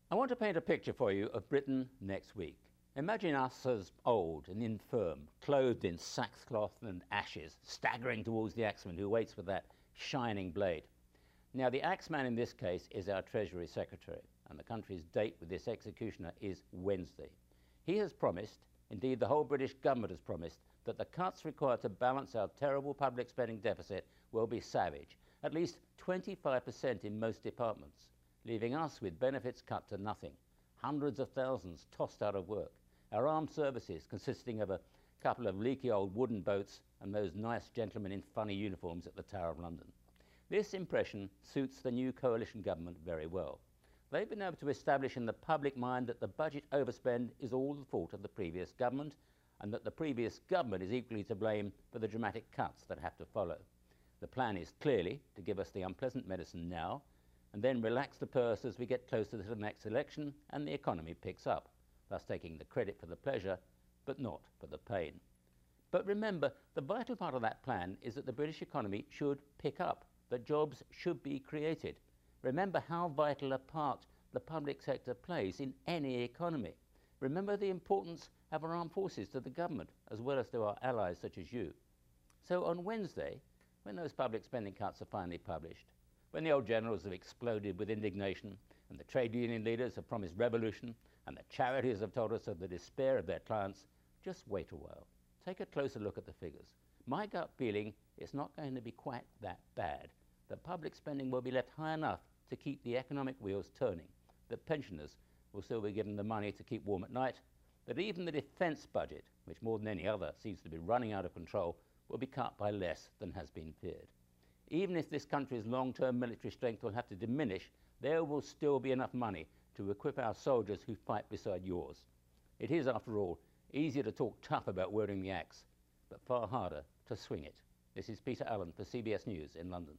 I want to paint a picture for you of Britain next week. Imagine us as old and infirm, clothed in sackcloth and ashes, staggering towards the axeman who waits with that shining blade. Now, the axeman in this case is our Treasury Secretary, and the country's date with this executioner is Wednesday. He has promised, indeed the whole British government has promised, that the cuts required to balance our terrible public spending deficit will be savage, at least 25% in most departments, leaving us with benefits cut to nothing, hundreds of thousands tossed out of work, our armed services consisting of a couple of leaky old wooden boats and those nice gentlemen in funny uniforms at the Tower of London. This impression suits the new coalition government very well. They've been able to establish in the public mind that the budget overspend is all the fault of the previous government, and that the previous government is equally to blame for the dramatic cuts that have to follow. The plan is clearly to give us the unpleasant medicine now, and then relax the purse as we get closer to the next election and the economy picks up, thus taking the credit for the pleasure, but not for the pain. But remember, the vital part of that plan is that the British economy should pick up, that jobs should be created. Remember how vital a part the public sector plays in any economy. Remember the importance of our armed forces to the government, as well as to our allies such as you. So on Wednesday, when those public spending cuts are finally published, when the old generals have exploded with indignation, and the trade union leaders have promised revolution, and the charities have told us of the despair of their clients, just wait a while. Take a closer look at the figures. My gut feeling is not going to be quite that bad. The public spending will be left high enough to keep the economic wheels turning. The pensioners will still be given the money to keep warm at night. That even the defence budget, which more than any other seems to be running out of control, will be cut by less than has been feared. Even if this country's long-term military strength will have to diminish, there will still be enough money to equip our soldiers who fight beside yours. It is, after all, easier to talk tough about wielding the axe, but far harder to swing it. This is Peter Allen for CBS News in London.